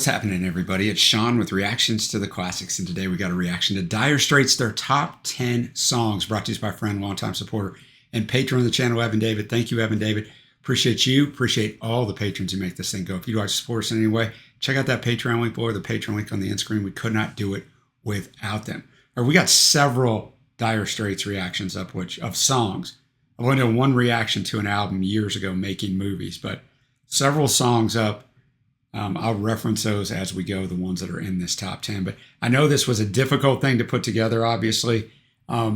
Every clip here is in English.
What's happening, everybody? It's Sean with Reactions to the Classics, and today we got a reaction to Dire Straits, their top 10 songs, brought to us by friend, longtime supporter, and patron of the channel, Evan David. Thank you, Evan David. Appreciate you. Appreciate all the patrons who make this thing go. If you'd like to support us in any way, check out that Patreon link below or the Patreon link on the end screen. We could not do it without them. All right, we got several Dire Straits reactions up, of songs. I only did one reaction to an album years ago, Making Movies, but several songs up. I'll reference those as we go, the ones that are in this top 10. But I know this was a difficult thing to put together, obviously,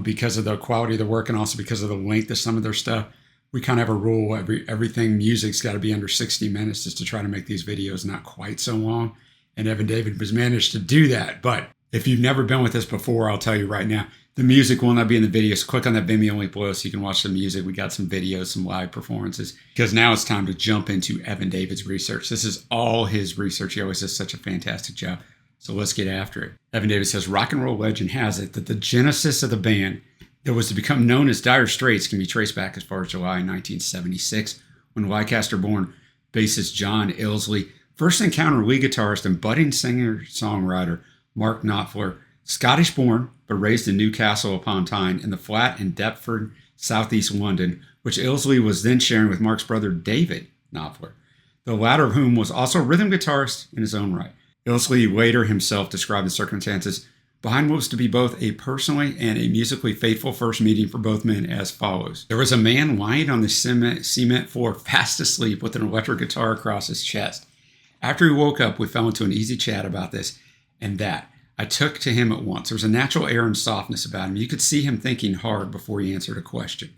because of the quality of the work and also because of the length of some of their stuff. We kind of have a rule, everything music's got to be under 60 minutes just to try to make these videos not quite so long. And Evan David has managed to do that. But if you've never been with us before, I'll tell you right now, the music will not be in the videos. Click on that Vimeo link below so you can watch the music. We got some videos, some live performances, because now it's time to jump into Evan David's research. This is all his research. He always does such a fantastic job. So let's get after it. Evan David says, rock and roll legend has it that the genesis of the band that was to become known as Dire Straits can be traced back as far as July 1976, when Leicester-born bassist John Illsley first encountered lead guitarist and budding singer-songwriter Mark Knopfler, Scottish-born but raised in Newcastle upon Tyne in the flat in Deptford, southeast London, which Illsley was then sharing with Mark's brother David Knopfler, the latter of whom was also a rhythm guitarist in his own right. Illsley later himself described the circumstances behind what was to be both a personally and a musically faithful first meeting for both men as follows. There was a man lying on the cement floor fast asleep with an electric guitar across his chest. After he woke up, we fell into an easy chat about this and that. I took to him at once. There was a natural air and softness about him. You could see him thinking hard before he answered a question.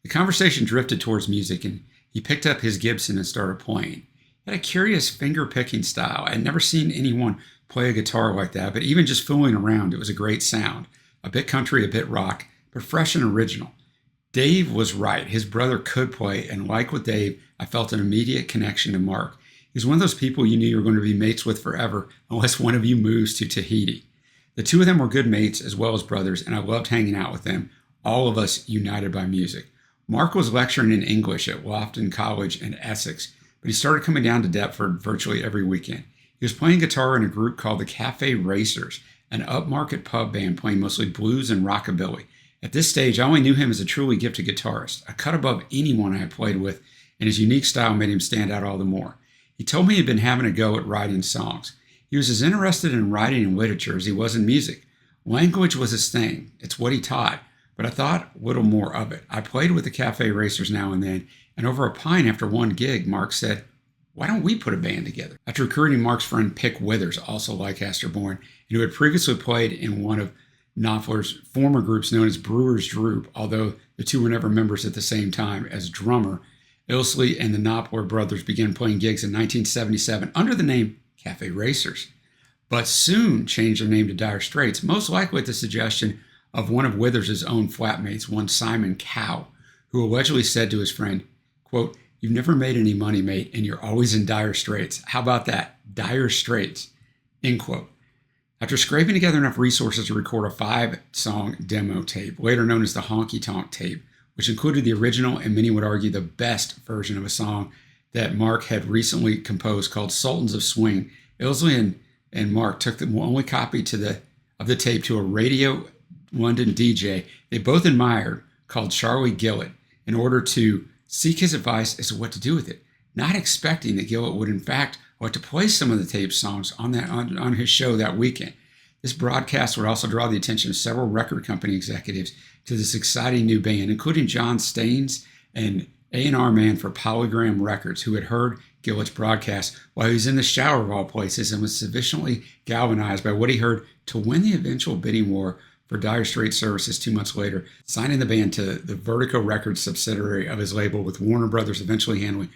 The conversation drifted towards music, and he picked up his Gibson and started playing. He had a curious finger-picking style. I had never seen anyone play a guitar like that, but even just fooling around, it was a great sound. A bit country, a bit rock, but fresh and original. Dave was right. His brother could play, and like with Dave, I felt an immediate connection to Mark. He was one of those people you knew you were going to be mates with forever unless one of you moves to Tahiti. The two of them were good mates as well as brothers, and I loved hanging out with them, all of us united by music. Mark was lecturing in English at Loughton College in Essex, but he started coming down to Deptford virtually every weekend. He was playing guitar in a group called the Cafe Racers, an upmarket pub band playing mostly blues and rockabilly. At this stage, I only knew him as a truly gifted guitarist, a cut above anyone I had played with, and his unique style made him stand out all the more. He told me he'd been having a go at writing songs. He was as interested in writing and literature as he was in music. Language was his thing. It's what he taught, but I thought little more of it. I played with the Cafe Racers now and then, and over a pint after one gig, Mark said, why don't we put a band together? After recruiting Mark's friend Pick Withers, also Leicester-born, and who had previously played in one of Knopfler's former groups known as Brewer's Droop, although the two were never members at the same time, as drummer, Illsley and the Knopfler brothers began playing gigs in 1977 under the name Cafe Racers, but soon changed their name to Dire Straits, most likely at the suggestion of one of Withers' own flatmates, one Simon Cow, who allegedly said to his friend, quote, you've never made any money, mate, and you're always in dire straits. How about that? Dire Straits, end quote. After scraping together enough resources to record a 5-song demo tape, later known as the Honky Tonk tape, which included the original and many would argue the best version of a song that Mark had recently composed called Sultans of Swing, Illsley and Mark took the only copy of the tape to a radio London DJ they both admired called Charlie Gillett in order to seek his advice as to what to do with it, not expecting that Gillett would in fact like to play some of the tape songs on his show that weekend. This broadcast would also draw the attention of several record company executives to this exciting new band, including John Staines, an A&R man for Polygram Records, who had heard Gillett's broadcast while he was in the shower of all places and was sufficiently galvanized by what he heard to win the eventual bidding war for Dire Straits services 2 months later, signing the band to the Vertigo Records subsidiary of his label, with Warner Brothers eventually handling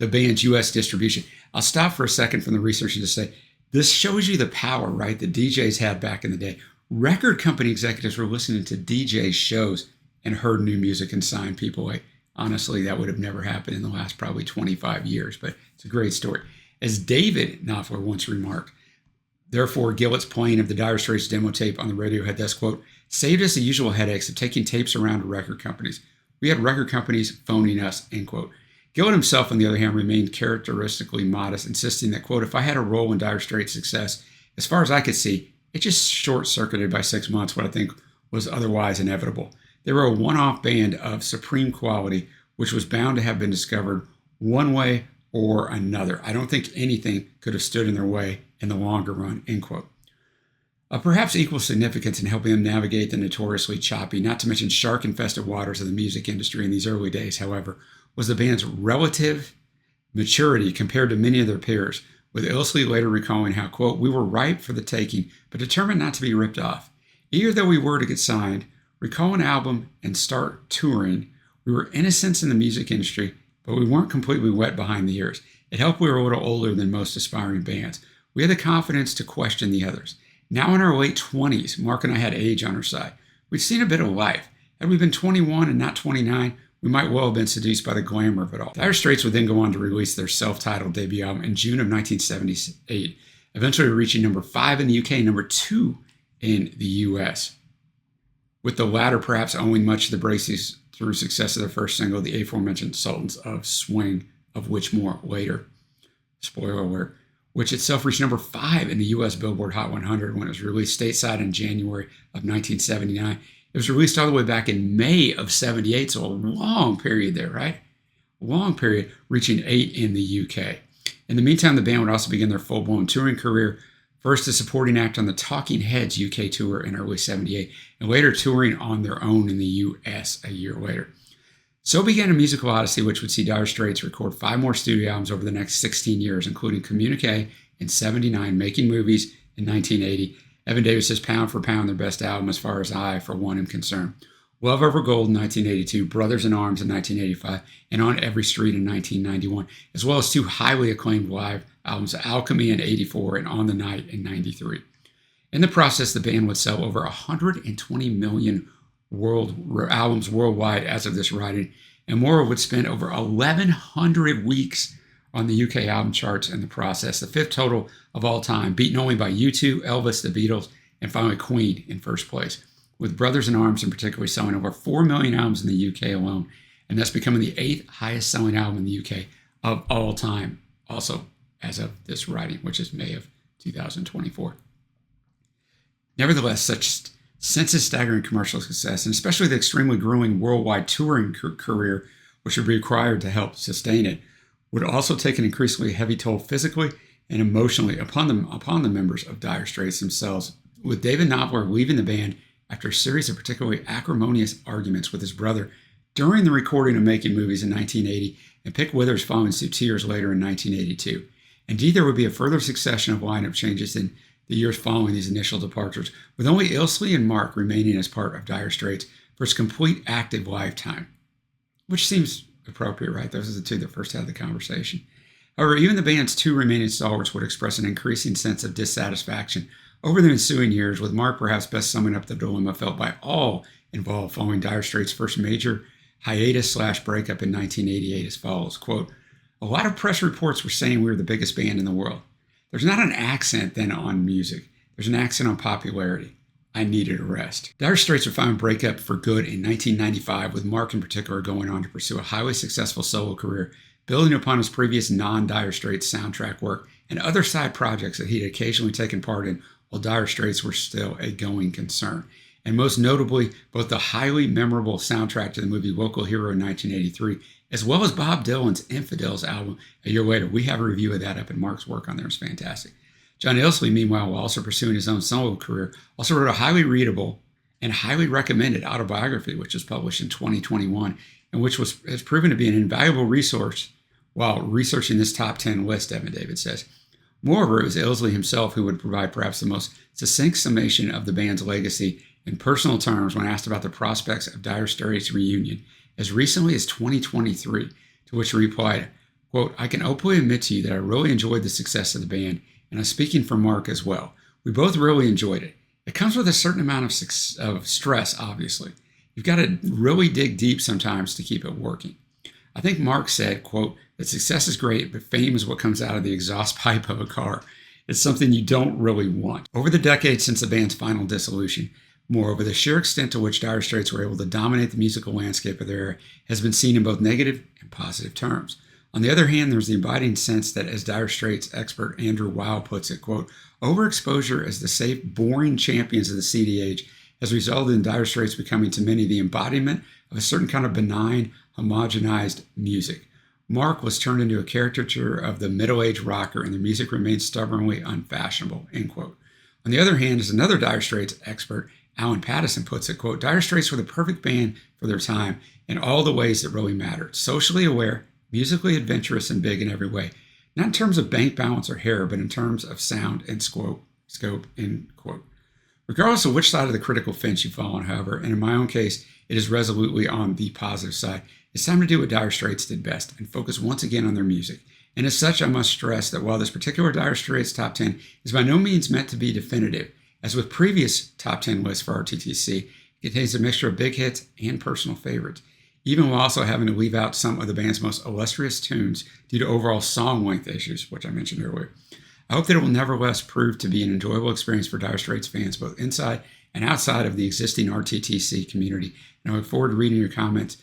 the band's U.S. distribution. I'll stop for a second from the research and just say, this shows you the power, right, that DJs had back in the day. Record company executives were listening to DJ shows and heard new music and signed people. Honestly, that would have never happened in the last probably 25 years, but it's a great story. As David Knopfler once remarked, therefore, Gillett's playing of the Dire Straits demo tape on the radio had thus, quote, saved us the usual headaches of taking tapes around to record companies. We had record companies phoning us, end quote. Gillan himself, on the other hand, remained characteristically modest, insisting that, quote, if I had a role in Dire Straits' success, as far as I could see, it just short-circuited by 6 months what I think was otherwise inevitable. They were a one-off band of supreme quality, which was bound to have been discovered one way or another. I don't think anything could have stood in their way in the longer run, end quote. Of perhaps equal significance in helping them navigate the notoriously choppy, not to mention shark-infested waters of the music industry in these early days, however, was the band's relative maturity compared to many of their peers, with Illsley later recalling how, quote, we were ripe for the taking, but determined not to be ripped off. Eager though we were to get signed, recall an album, and start touring, we were innocents in the music industry, but we weren't completely wet behind the ears. It helped we were a little older than most aspiring bands. We had the confidence to question the others. Now in our late 20s, Mark and I had age on our side. We'd seen a bit of life. Had we been 21 and not 29, we might well have been seduced by the glamour of it all. Dire Straits would then go on to release their self-titled debut album in June of 1978, eventually reaching number 5 in the UK and number 2 in the US, with the latter perhaps owing much of the breakthrough success of their first single, the aforementioned Sultans of Swing, of which more later. Spoiler alert. Which itself reached number 5 in the US Billboard Hot 100 when it was released stateside in January of 1979. It was released all the way back in May of 78, so a long period there, right? A long period, reaching 8 in the UK. In the meantime, the band would also begin their full-blown touring career, first as supporting act on the Talking Heads UK tour in early 78, and later touring on their own in the US a year later. So began a musical odyssey which would see Dire Straits record 5 more studio albums over the next 16 years, including Communique in 79, Making Movies in 1980, Evan Davis says pound for pound their best album as far as I, for one, am concerned. Love Over Gold in 1982, Brothers in Arms in 1985, and On Every Street in 1991, as well as 2 highly acclaimed live albums, Alchemy in 84 and On the Night in 93. In the process, the band would sell over 120 million albums worldwide as of this writing, and more would spend over 1,100 weeks on the UK album charts in the process, the 5th total of all time, beaten only by U2, Elvis, the Beatles, and finally Queen in first place, with Brothers in Arms in particular selling over 4 million albums in the UK alone, and thus becoming the 8th highest selling album in the UK of all time, also as of this writing, which is May of 2024. Nevertheless, such sense-staggering commercial success, and especially the extremely grueling worldwide touring career which would be required to help sustain it, would also take an increasingly heavy toll physically and emotionally upon the members of Dire Straits themselves, with David Knopfler leaving the band after a series of particularly acrimonious arguments with his brother during the recording of Making Movies in 1980, and Pick Withers following suit 2 years later in 1982. Indeed, there would be a further succession of lineup changes in the years following these initial departures, with only Illsley and Mark remaining as part of Dire Straits for its complete active lifetime, which seems appropriate, right? Those are the 2 that first had the conversation. However, even the band's 2 remaining stalwarts would express an increasing sense of dissatisfaction over the ensuing years, with Mark perhaps best summing up the dilemma felt by all involved following Dire Straits' first major hiatus/breakup in 1988 as follows, quote, a lot of press reports were saying we were the biggest band in the world. There's not an accent then on music. There's an accent on popularity. I needed a rest. Dire Straits would finally break up for good in 1995, with Mark in particular going on to pursue a highly successful solo career, building upon his previous non-Dire Straits soundtrack work and other side projects that he'd occasionally taken part in while Dire Straits were still a going concern. And most notably, both the highly memorable soundtrack to the movie Local Hero in 1983, as well as Bob Dylan's Infidels album a year later. We have a review of that up, and Mark's work on there is fantastic. John Illsley, meanwhile, while also pursuing his own solo career, also wrote a highly readable and highly recommended autobiography, which was published in 2021, and which has proven to be an invaluable resource while researching this top 10 list, Evan David says. Moreover, it was Illsley himself who would provide perhaps the most succinct summation of the band's legacy in personal terms when asked about the prospects of Dire Straits' reunion as recently as 2023, to which he replied, quote, I can openly admit to you that I really enjoyed the success of the band, and I'm speaking for Mark as well. We both really enjoyed it. It comes with a certain amount of stress, obviously. You've got to really dig deep sometimes to keep it working. I think Mark said, quote, that success is great, but fame is what comes out of the exhaust pipe of a car. It's something you don't really want. Over the decades since the band's final dissolution, moreover, the sheer extent to which Dire Straits were able to dominate the musical landscape of their era has been seen in both negative and positive terms. On the other hand, there's the abiding sense that, as Dire Straits expert Andrew Weil puts it, quote, overexposure as the safe, boring champions of the CD age has resulted in Dire Straits becoming to many the embodiment of a certain kind of benign, homogenized music. Mark was turned into a caricature of the middle-aged rocker, and their music remains stubbornly unfashionable, end quote. On the other hand, as another Dire Straits expert, Alan Pattison, puts it, quote, Dire Straits were the perfect band for their time in all the ways that really mattered. Socially aware, musically adventurous, and big in every way. Not in terms of bank balance or hair, but in terms of sound and scope, end quote. Regardless of which side of the critical fence you fall on, however, and in my own case, it is resolutely on the positive side, it's time to do what Dire Straits did best and focus once again on their music. And as such, I must stress that while this particular Dire Straits Top 10 is by no means meant to be definitive, as with previous Top 10 lists for RTTC, it contains a mixture of big hits and personal favorites, even while also having to leave out some of the band's most illustrious tunes due to overall song length issues, which I mentioned earlier. I hope that it will nevertheless prove to be an enjoyable experience for Dire Straits fans, both inside and outside of the existing RTTC community. And I look forward to reading your comments,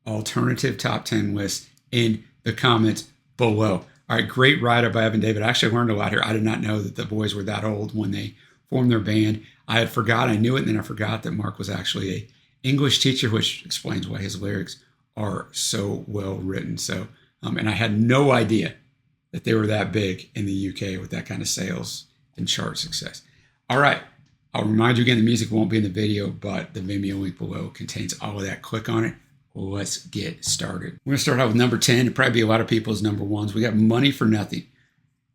alternative top 10 lists, in the comments below. All right, great write-up by Evan David. I actually learned a lot here. I did not know that the boys were that old when they formed their band. I knew it, and then I forgot that Mark was actually an English teacher, which explains why his lyrics are so well written. So, and I had no idea that they were that big in the UK with that kind of sales and chart success. All right, I'll remind you again, the music won't be in the video, but the Vimeo link below contains all of that. Click on it. Let's get started. We're going to start out with number 10. It'll probably be a lot of people's number ones. We got Money for Nothing.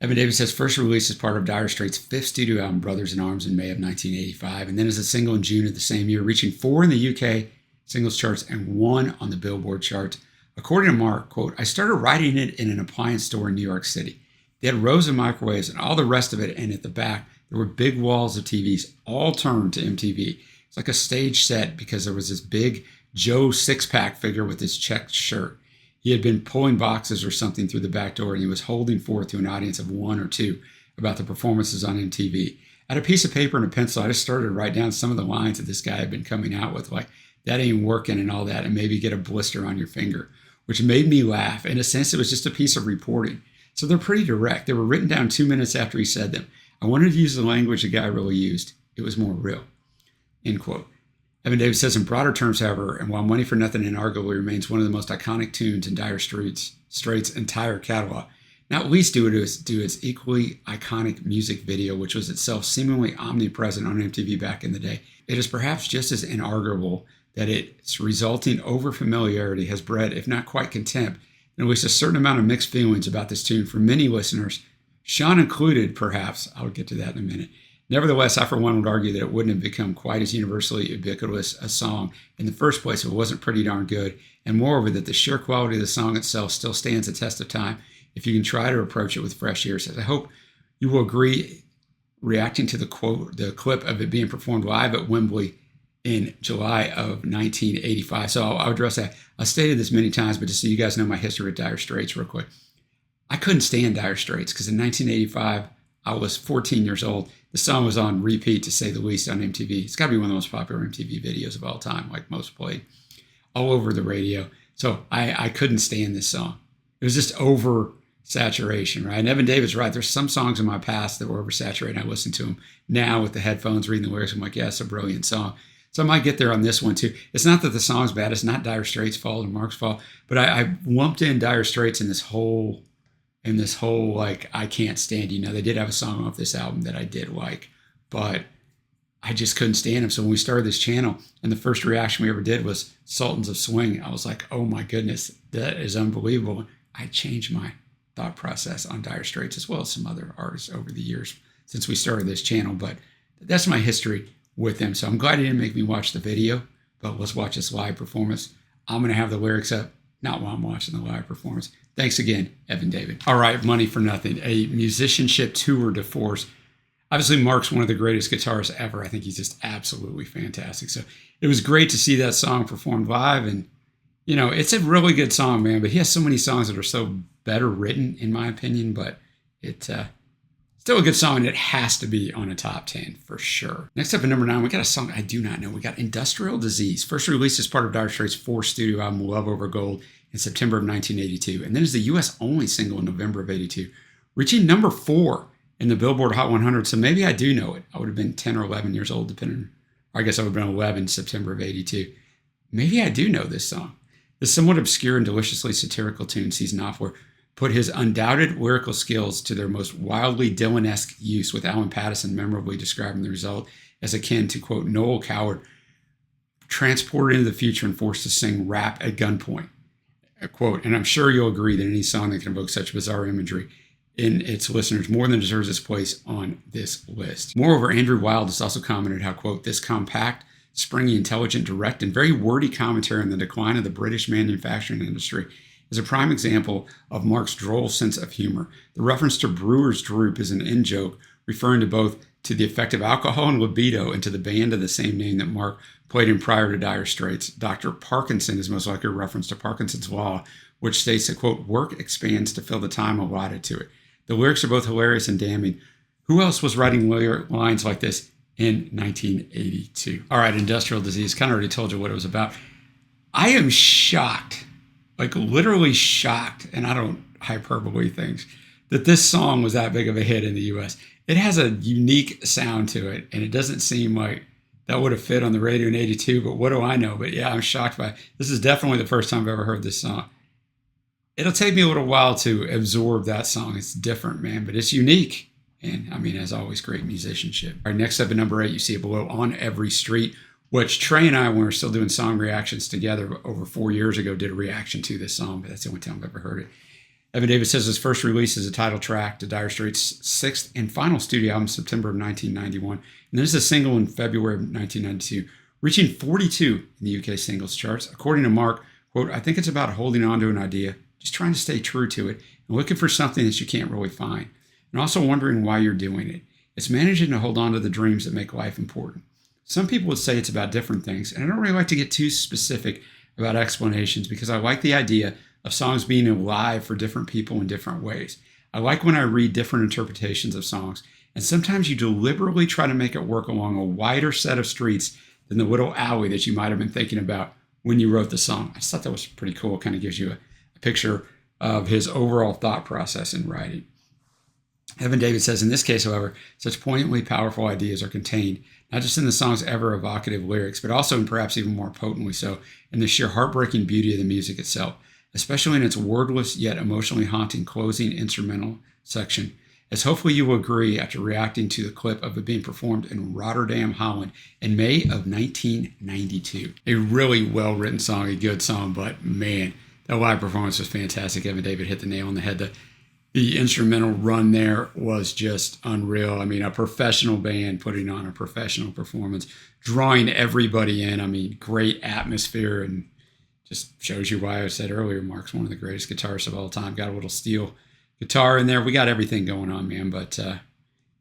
Evan David says first released as part of Dire Straits' fifth studio album, Brothers in Arms, in May of 1985, and then as a single in June of the same year, reaching 4 in the UK singles charts and 1 on the Billboard charts. According to Mark, quote, I started writing it in an appliance store in New York City. They had rows of microwaves and all the rest of it, and at the back, there were big walls of TVs, all turned to MTV. It's like a stage set because there was this big Joe six-pack figure with his checked shirt. He had been pulling boxes or something through the back door, and he was holding forth to an audience of 1 or 2 about the performances on MTV. I had a piece of paper and a pencil. I just started to write down some of the lines that this guy had been coming out with, like, that ain't working and all that, and maybe get a blister on your finger, which made me laugh. In a sense, it was just a piece of reporting. So they're pretty direct. They were written down 2 minutes after he said them. I wanted to use the language the guy really used. It was more real, end quote. Evan David says in broader terms, however, and while Money for Nothing inarguably remains one of the most iconic tunes in Dire Straits' entire catalog, not least due to its equally iconic music video, which was itself seemingly omnipresent on MTV back in the day, it is perhaps just as inarguable that its resulting overfamiliarity has bred, if not quite contempt, and at least a certain amount of mixed feelings about this tune for many listeners, Sean included, perhaps. I'll get to that in a minute. Nevertheless, I for one would argue that it wouldn't have become quite as universally ubiquitous a song in the first place if it wasn't pretty darn good, and moreover that the sheer quality of the song itself still stands the test of time if you can try to approach it with fresh ears. As I hope you will agree, reacting to the clip of it being performed live at Wembley in July of 1985. So I'll address that. I've stated this many times, but just so you guys know my history with Dire Straits real quick. I couldn't stand Dire Straits because in 1985, I was 14 years old. The song was on repeat, to say the least, on MTV. It's got to be one of the most popular MTV videos of all time, like most played, all over the radio. So I couldn't stand this song. It was just oversaturation, right? And Evan David's right. There's some songs in my past that were oversaturated. I listen to them now with the headphones, reading the lyrics. I'm like, yeah, it's a brilliant song. So I might get there on this one too. It's not that the song's bad. It's not Dire Straits' fault or Mark's fault. But I lumped in Dire Straits in this whole like, I can't stand you. Now, they did have a song off this album that I did like, but I just couldn't stand them. So when we started this channel and the first reaction we ever did was Sultans of Swing, I was like, oh my goodness, that is unbelievable. I changed my thought process on Dire Straits as well as some other artists over the years since we started this channel. But that's my history with them. So I'm glad he didn't make me watch the video, but let's watch this live performance. I'm going to have the lyrics up, not while I'm watching the live performance. Thanks again, Evan David. All right, Money for Nothing, a musicianship tour de force. Obviously, Mark's one of the greatest guitarists ever. I think he's just absolutely fantastic. So it was great to see that song performed live. And, you know, it's a really good song, man. But he has so many songs that are so better written, in my opinion. But it's still a good song. It has to be on a top 10 for sure. Next up at number 9, we got a song I do not know. We got Industrial Disease, first released as part of Dire Straits' 4th studio album, Love Over Gold, in September of 1982, and then is the US only single in November of 82, reaching number 4 in the Billboard Hot 100. So maybe I do know it. I would have been 10 or 11 years old, depending. Or I guess I would have been 11 in September of 82. Maybe I do know this song. This somewhat obscure and deliciously satirical tune sees Knopfler put his undoubted lyrical skills to their most wildly Dylan-esque use, with Alan Pattison memorably describing the result as akin to, quote, Noel Coward transported into the future and forced to sing rap at gunpoint. Quote, and I'm sure you'll agree that any song that can evoke such bizarre imagery in its listeners more than deserves its place on this list. Moreover, Andrew Wilde has also commented how, quote, this compact, springy, intelligent, direct, and very wordy commentary on the decline of the British manufacturing industry is a prime example of Mark's droll sense of humor. The reference to Brewer's Droop is an in-joke, referring to both to the effect of alcohol and libido and to the band of the same name that Mark played in prior to Dire Straits. Dr. Parkinson is most likely a reference to Parkinson's Law, which states that, quote, work expands to fill the time allotted to it. The lyrics are both hilarious and damning. Who else was writing lines like this in 1982? All right, Industrial Disease. Kind of already told you what it was about. I am shocked, like literally shocked, and I don't hyperbole things, that this song was that big of a hit in the U.S. It has a unique sound to it, and it doesn't seem like that would have fit on the radio in 82, but what do I know? But yeah, I'm shocked by it. This is definitely the first time I've ever heard this song. It'll take me a little while to absorb that song. It's different, man, but it's unique. And I mean, as always, great musicianship. All right, next up at number 8, you see it below, On Every Street, which Trey and I, when we were still doing song reactions together over 4 years ago, did a reaction to this song, but that's the only time I've ever heard it. Evan Davis says his first release is a title track to Dire Straits' 6th and final studio album, September of 1991. And this is a single in February of 1992, reaching 42 in the UK singles charts. According to Mark, quote, I think it's about holding on to an idea, just trying to stay true to it, and looking for something that you can't really find, and also wondering why you're doing it. It's managing to hold on to the dreams that make life important. Some people would say it's about different things, and I don't really like to get too specific about explanations because I like the idea of songs being alive for different people in different ways. I like when I read different interpretations of songs, and sometimes you deliberately try to make it work along a wider set of streets than the little alley that you might have been thinking about when you wrote the song. I just thought that was pretty cool. It kind of gives you a picture of his overall thought process in writing. Evan David says, in this case, however, such poignantly powerful ideas are contained, not just in the song's ever evocative lyrics, but also, and perhaps even more potently so, in the sheer heartbreaking beauty of the music itself, especially in its wordless yet emotionally haunting closing instrumental section. As hopefully you will agree after reacting to the clip of it being performed in Rotterdam, Holland in May of 1992. A really well-written song, a good song, but man, that live performance was fantastic. Evan David hit the nail on the head. The instrumental run there was just unreal. I mean, a professional band putting on a professional performance, drawing everybody in. I mean, great atmosphere, and just shows you why I said earlier, Mark's one of the greatest guitarists of all time. Got a little steel guitar in there. We got everything going on, man. But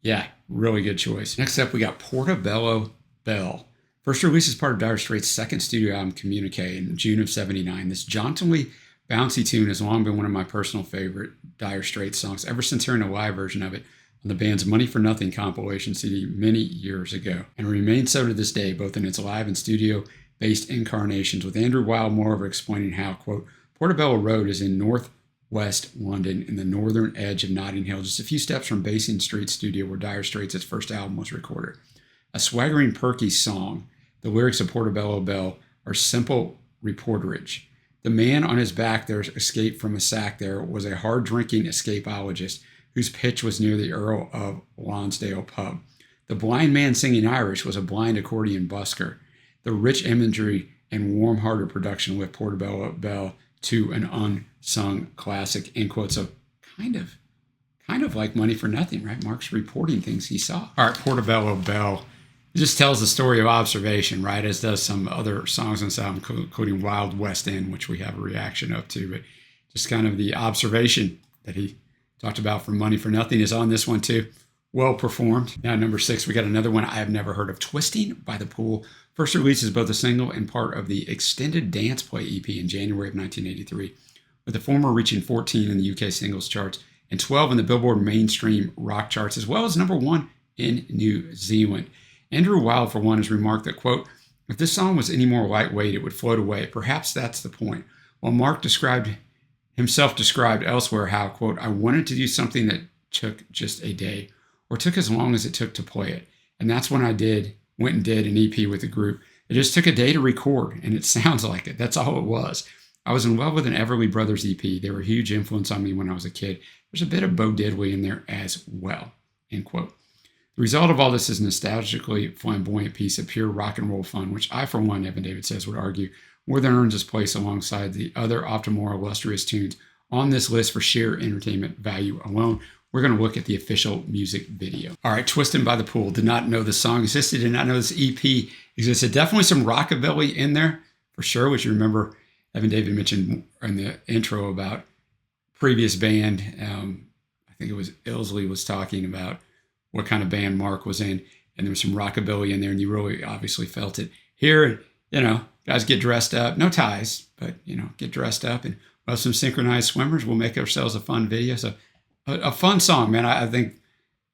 yeah, really good choice. Next up, we got Portobello Belle. First release as part of Dire Straits' second studio album, Communique, in June of '79. This jauntily bouncy tune has long been one of my personal favorite Dire Straits songs, ever since hearing a live version of it on the band's Money for Nothing compilation CD many years ago, and remains so to this day, both in its live and studio-based incarnations, with Andrew Wilde moreover explaining how, quote, Portobello Road is in northwest London in the northern edge of Notting Hill, just a few steps from Basing Street Studio where Dire Straits' first album was recorded. A swaggering, perky song, the lyrics of Portobello Belle are simple reporterage. The man on his back there escaped from a sack there was a hard-drinking escapologist whose pitch was near the Earl of Lonsdale pub. The blind man singing Irish was a blind accordion busker. The rich imagery and warm-hearted production lift Portobello Belle to an unsung classic, end quote. So kind of like Money for Nothing, right? Mark's reporting things he saw. All right, Portobello Belle. It just tells the story of observation, right? As does some other songs on this album, including Wild West End, which we have a reaction of too. But just kind of the observation that he talked about from Money for Nothing is on this one too. Well performed. Now, number 6, we got another one I have never heard of, Twisting by the Pool. First release is both a single and part of the Extended Dance Play EP in January of 1983, with the former reaching 14 in the UK singles charts and 12 in the Billboard mainstream rock charts, as well as number 1 in New Zealand. Andrew Wilde, for one, has remarked that, quote, if this song was any more lightweight, it would float away. Perhaps that's the point. While Mark himself described elsewhere how, quote, I wanted to do something that took just a day or took as long as it took to play it. And that's when I went and did an EP with the group. It just took a day to record, and it sounds like it. That's all it was. I was in love with an Everly Brothers EP. They were a huge influence on me when I was a kid. There's a bit of Bo Diddley in there as well, end quote. The result of all this is a nostalgically flamboyant piece of pure rock and roll fun, which I, for one, Evan David says, would argue more than earns its place alongside the other often more illustrious tunes on this list for sheer entertainment value alone. We're going to look at the official music video. All right, Twistin' by the Pool. Did not know this song existed. Did not know this EP existed. Definitely some rockabilly in there for sure, which you remember Evan David mentioned in the intro about previous band. I think it was Ilsley was talking about what kind of band Mark was in, and there was some rockabilly in there, and you really obviously felt it. Here, guys get dressed up. No ties, but, get dressed up, and we'll have some synchronized swimmers. We'll make ourselves a fun video. So a fun song, man. I think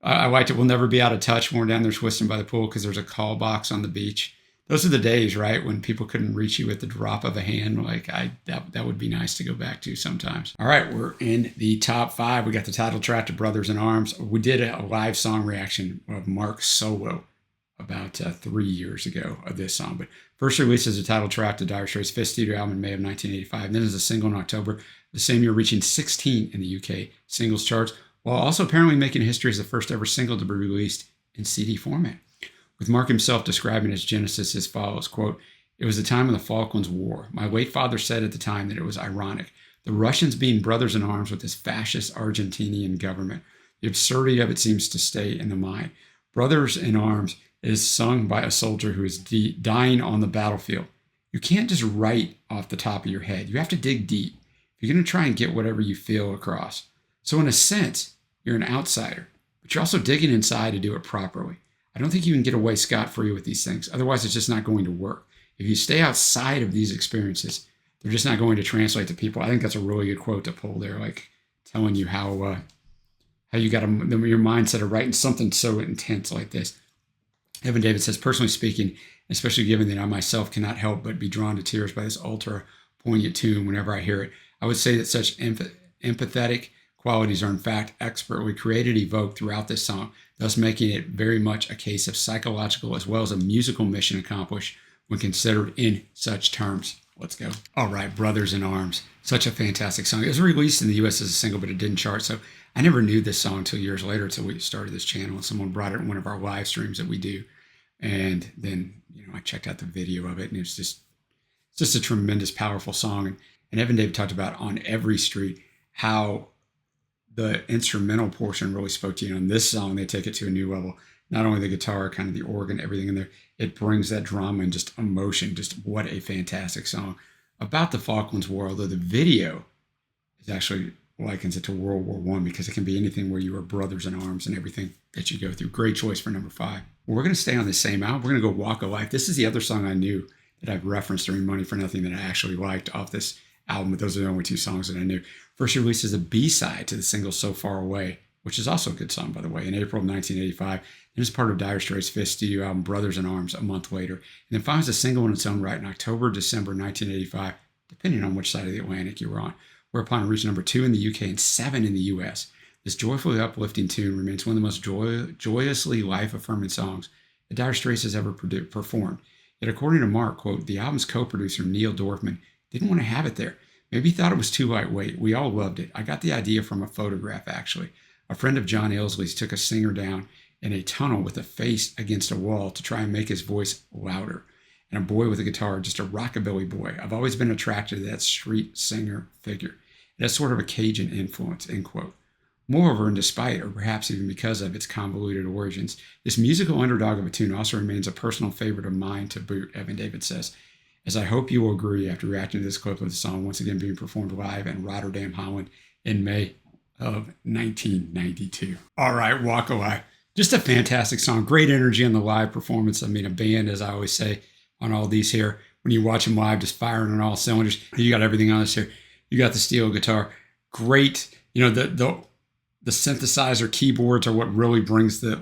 I liked it. We'll never be out of touch when we're down there twisting by the pool because there's a call box on the beach. Those are the days, right, when people couldn't reach you with the drop of a hand. That would be nice to go back to sometimes. All right, we're in the top 5. We got the title track to Brothers in Arms. We did a live song reaction of Mark's solo about 3 years ago of this song. But first released as a title track to Dire Straits' 5th studio album in May of 1985. And then as a single in October the same year, reaching 16 in the UK singles charts, while also apparently making history as the first ever single to be released in CD format. With Mark himself describing its genesis as follows, quote, it was the time of the Falklands War. My late father said at the time that it was ironic. The Russians being brothers in arms with this fascist Argentinian government. The absurdity of it seems to stay in the mind. Brothers in Arms is sung by a soldier who is dying on the battlefield. You can't just write off the top of your head. You have to dig deep. You're going to try and get whatever you feel across. So in a sense, you're an outsider, but you're also digging inside to do it properly. I don't think you can get away scot-free with these things. Otherwise, it's just not going to work. If you stay outside of these experiences, they're just not going to translate to people. I think that's a really good quote to pull there, like telling you how you got your mindset of writing something so intense like this. Evan David says, personally speaking, especially given that I myself cannot help but be drawn to tears by this ultra poignant tune whenever I hear it, I would say that such empathetic qualities are in fact expertly created, evoked throughout this song, thus making it very much a case of psychological as well as a musical mission accomplished when considered in such terms. Let's go. All right, Brothers in Arms. Such a fantastic song. It was released in the U.S. as a single, but it didn't chart, so I never knew this song until years later, until we started this channel, and someone brought it in one of our live streams that we do. And then, I checked out the video of it, and it's just a tremendous, powerful song. And Evan David talked about On Every Street how the instrumental portion really spoke to you. On this song, they take it to a new level. Not only the guitar, kind of the organ, everything in there, it brings that drama and just emotion. Just what a fantastic song about the Falklands War. Although the video is actually likens it to World War I because it can be anything where you are brothers in arms and everything that you go through. Great choice for number 5. Well, we're going to stay on the same album. We're going to go Walk of Life. This is the other song I knew that I've referenced during Money for Nothing that I actually liked off this album, but those are the only 2 songs that I knew. First released as a B-side to the single So Far Away, which is also a good song, by the way, in April of 1985. It is part of Dire Straits' 5th studio album, Brothers in Arms, a month later. And then finds a single in its own right in October, December 1985, depending on which side of the Atlantic you were on, whereupon it reached number 2 in the UK and 7 in the US. This joyfully uplifting tune remains one of the most joyously life-affirming songs that Dire Straits has ever performed. Yet according to Mark, quote, the album's co-producer, Neil Dorfman, didn't want to have it there. Maybe he thought it was too lightweight. We all loved it. I got the idea from a photograph, actually. A friend of John Ilsley's took a singer down in a tunnel with a face against a wall to try and make his voice louder. And a boy with a guitar, just a rockabilly boy. I've always been attracted to that street singer figure. It has sort of a Cajun influence, end quote. Moreover, and despite, or perhaps even because of its convoluted origins, this musical underdog of a tune also remains a personal favorite of mine to boot, Evan David says. As I hope you will agree after reacting to this clip of the song once again being performed live in Rotterdam, Holland in May of 1992. All right, Walk Away. Just a fantastic song. Great energy on the live performance. I mean, a band, as I always say on all these here, when you watch them live, just firing on all cylinders. You got everything on this here. You got the steel guitar. Great. The synthesizer keyboards are what really brings the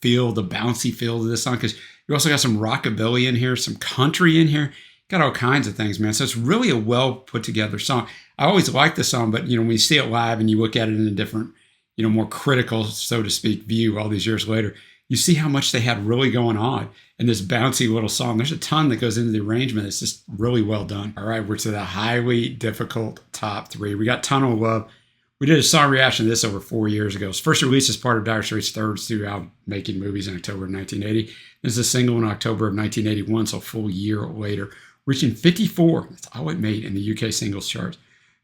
bouncy feel to this song, because you also got some rockabilly in here, some country in here. got all kinds of things, man. So it's really a well put together song. I always like the song, but when you see it live and you look at it in a different, more critical, so to speak, view all these years later, you see how much they had really going on in this bouncy little song. There's a ton that goes into the arrangement. It's just really well done. All right, we're to the highly difficult top 3. We got Tunnel of Love. We did a song reaction to this over 4 years ago. It was first released as part of Dire Straits' third studio album, Making Movies, in October of 1980. This is a single in October of 1981, so a full year later, reaching 54. That's all it made in the UK singles charts.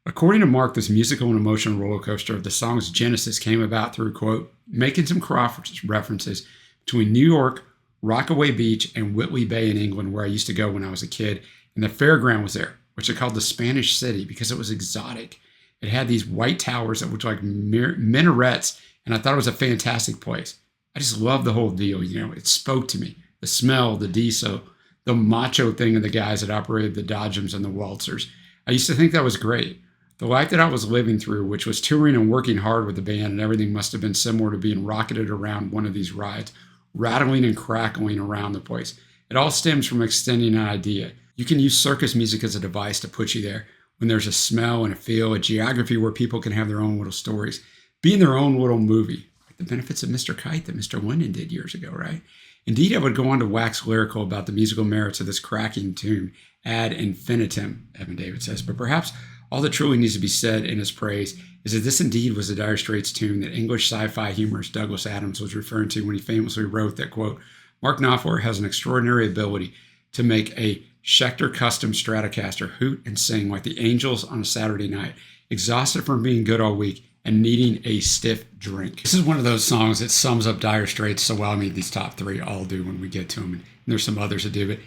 According to Mark, this musical and emotional roller coaster of the song's genesis came about through, quote, making some cross references between New York, Rockaway Beach, and Whitley Bay in England, where I used to go when I was a kid. And the fairground was there, which they called the Spanish City because it was exotic. It had these white towers that looked like minarets, and I thought it was a fantastic place. I just loved the whole deal. It spoke to me. The smell, the diesel, the macho thing of the guys that operated the Dodgems and the Waltzers. I used to think that was great. The life that I was living through, which was touring and working hard with the band, and everything must have been similar to being rocketed around one of these rides, rattling and crackling around the place. It all stems from extending an idea. You can use circus music as a device to put you there when there's a smell and a feel, a geography where people can have their own little stories, be in their own little movie, like the Benefits of Mr. Kite that Mr. Lennon did years ago, right? Indeed, I would go on to wax lyrical about the musical merits of this cracking tune ad infinitum, Evan David says, but perhaps all that truly needs to be said in his praise is that this indeed was the Dire Straits tune that English sci-fi humorist Douglas Adams was referring to when he famously wrote that, quote, Mark Knopfler has an extraordinary ability to make a Schecter custom Stratocaster hoot and sing like the angels on a Saturday night, exhausted from being good all week and needing a stiff drink. This is one of those songs that sums up Dire Straits so well. I mean, these top 3 all do when we get to them, and there's some others that do, but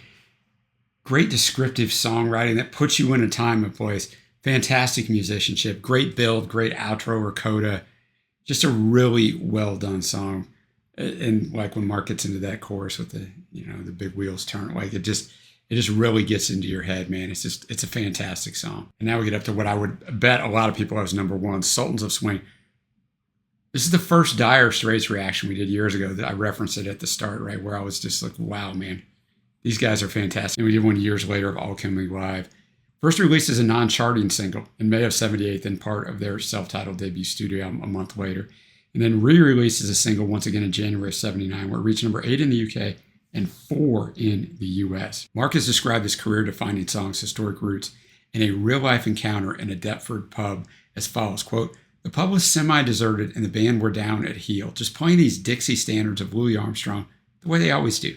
great descriptive songwriting that puts you in a time and place. Fantastic musicianship, great build, great outro or coda, just a really well done song. And like when Mark gets into that chorus with the the big wheels turn, like it just really gets into your head, man. It's a fantastic song. And now we get up to what I would bet a lot of people was number 1, Sultans of Swing. This is the first Dire Straits reaction we did years ago that I referenced it at the start, right, where I was just like, wow, man, these guys are fantastic. And we did one years later of All Coming Live. First released as a non-charting single in May of '78, then part of their self-titled debut studio album a month later. And then re-released as a single once again in January of '79, where it reached number 8 in the UK and 4 in the US. Mark has described his career-defining song's historic roots in a real-life encounter in a Deptford pub as follows, quote, the pub was semi-deserted and the band were down at heel, just playing these Dixie standards of Louis Armstrong the way they always do.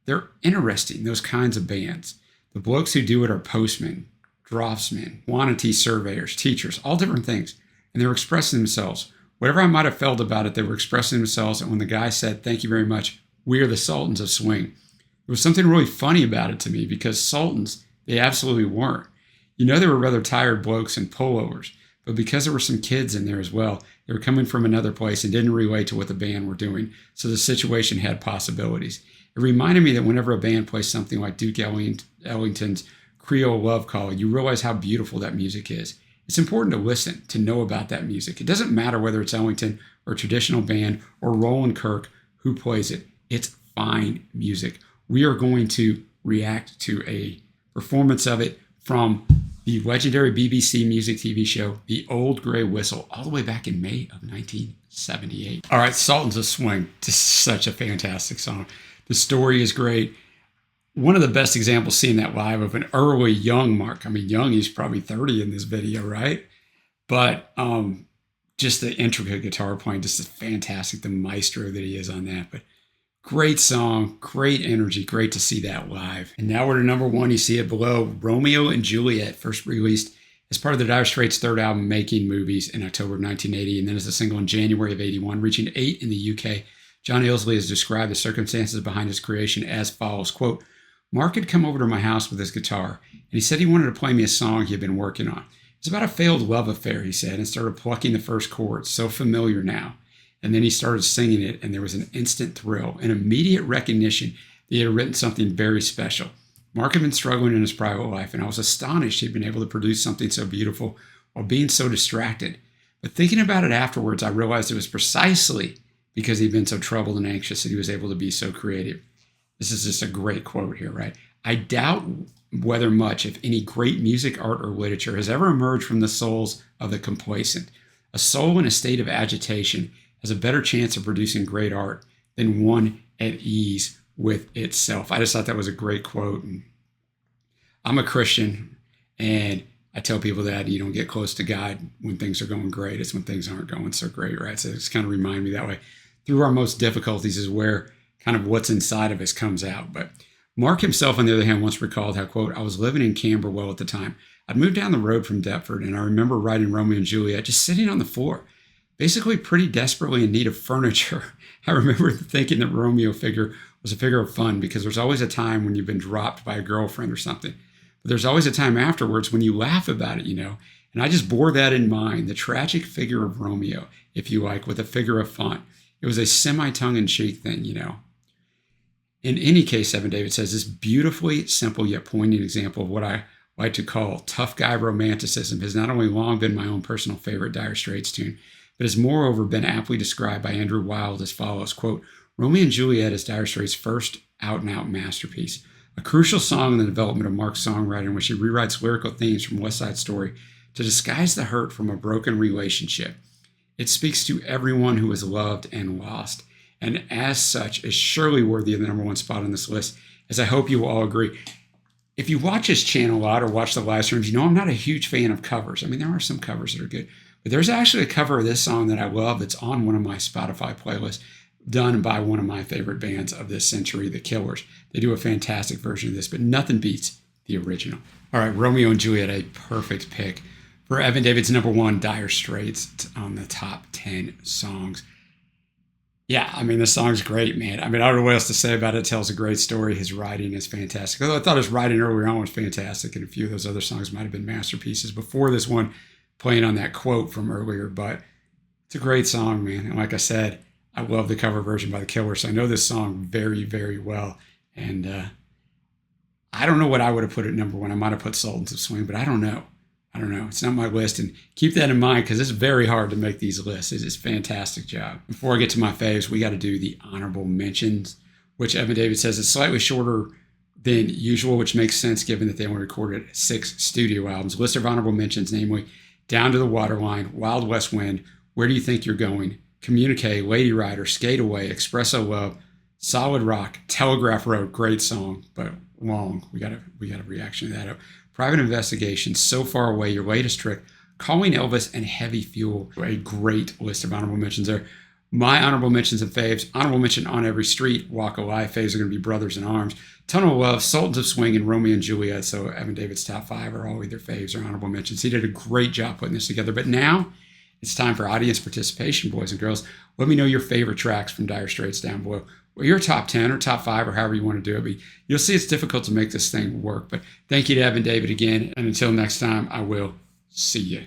They're interesting, those kinds of bands. The blokes who do it are postmen, draftsmen, quantity surveyors, teachers, all different things. And they were expressing themselves. Whatever I might have felt about it, they were expressing themselves. And when the guy said, thank you very much, we are the Sultans of Swing, there was something really funny about it to me because Sultans, they absolutely weren't. They were rather tired blokes in pullovers, but because there were some kids in there as well, they were coming from another place and didn't relate to what the band were doing. So the situation had possibilities. It reminded me that whenever a band plays something like Duke Ellington's Creole Love Call, you realize how beautiful that music is. It's important to listen, to know about that music. It doesn't matter whether it's Ellington or a traditional band or Roland Kirk who plays it. It's fine music. We are going to react to a performance of it from the legendary BBC music TV show, The Old Grey Whistle, all the way back in May of 1978. All right, Sultans of Swing. This is such a fantastic song. The story is great. One of the best examples seeing that live of an early young Mark. I mean, young, he's probably 30 in this video, right? But just the intricate guitar playing, just fantastic, the maestro that he is on that. But great song, great energy, great to see that live. And now we're to number 1, you see it below, Romeo and Juliet, first released as part of the Dire Straits' third album, Making Movies, in October of 1980, and then as a single in January of '81, reaching 8 in the UK. John Ilsley has described the circumstances behind its creation as follows, quote, Mark had come over to my house with his guitar, and he said he wanted to play me a song he had been working on. It's about a failed love affair, he said, and started plucking the first chords, so familiar now. And then he started singing it, and there was an instant thrill, an immediate recognition that he had written something very special. Mark had been struggling in his private life, and I was astonished he'd been able to produce something so beautiful while being so distracted. But thinking about it afterwards, I realized it was precisely because he'd been so troubled and anxious that he was able to be so creative. This is just a great quote here, right? I doubt whether much, if any, great music, art, or literature has ever emerged from the souls of the complacent. A soul in a state of agitation has a better chance of producing great art than one at ease with itself. I just thought that was a great quote. And I'm a Christian, and I tell people that you don't get close to God when things are going great. It's when things aren't going so great, right? So it's kind of remind me that way. Through our most difficulties is where kind of what's inside of us comes out. But Mark himself, on the other hand, once recalled how, quote, I was living in Camberwell at the time. I'd moved down the road from Deptford, and I remember writing Romeo and Juliet just sitting on the floor, basically pretty desperately in need of furniture. I remember thinking that Romeo figure was a figure of fun because there's always a time when you've been dropped by a girlfriend or something. But there's always a time afterwards when you laugh about it, And I just bore that in mind, the tragic figure of Romeo, if you like, with a figure of fun. It was a semi-tongue-in-cheek thing, In any case, Evan David says, this beautifully simple yet poignant example of what I like to call tough guy romanticism has not only long been my own personal favorite Dire Straits tune, but has moreover been aptly described by Andrew Wilde as follows, quote, Romeo and Juliet is Dire Straits' first out-and-out masterpiece, a crucial song in the development of Mark's songwriting in which he rewrites lyrical themes from West Side Story to disguise the hurt from a broken relationship. It speaks to everyone who is loved and lost, and as such is surely worthy of the number one spot on this list, as I hope you will all agree. If you watch his channel a lot or watch the live streams, I'm not a huge fan of covers. I mean, there are some covers that are good, but there's actually a cover of this song that I love that's on one of my Spotify playlists, done by one of my favorite bands of this century, The Killers. They do a fantastic version of this, but nothing beats the original. All right, Romeo and Juliet, a perfect pick for Evan David's number one, Dire Straits. It's on the top 10 songs. Yeah, this song's great, man. I don't know what else to say about it. It tells a great story. His writing is fantastic. Although I thought his writing earlier on was fantastic, and a few of those other songs might have been masterpieces before this one, playing on that quote from earlier. But it's a great song, man. And like I said, I love the cover version by The Killers. So I know this song very, very well. And I don't know what I would have put at number one. I might have put Sultans of Swing, but I don't know. It's not my list. And keep that in mind because it's very hard to make these lists. It's a fantastic job. Before I get to my faves, we got to do the honorable mentions, which Evan David says is slightly shorter than usual, which makes sense given that they only recorded 6 studio albums. List of honorable mentions, namely Down to the Waterline, Wild West Wind, Where Do You Think You're Going, Communique, Lady Rider, Skate Away, Espresso Love, Solid Rock, Telegraph Road, great song, but long. We got a reaction to that. Private Investigation, So Far Away, Your Latest Trick, Calling Elvis, and Heavy Fuel. A great list of honorable mentions there. My honorable mentions and faves. Honorable mention On Every Street, Walk Alive. Faves are going to be Brothers in Arms, Tunnel of Love, Sultans of Swing, and Romeo and Juliet. So Evan David's top 5 are all either faves or honorable mentions. He did a great job putting this together. But now it's time for audience participation, boys and girls. Let me know your favorite tracks from Dire Straits down below. Well, your top 10 or top 5 or however you want to do it. But you'll see it's difficult to make this thing work. But thank you to Evan David again. And until next time, I will see you.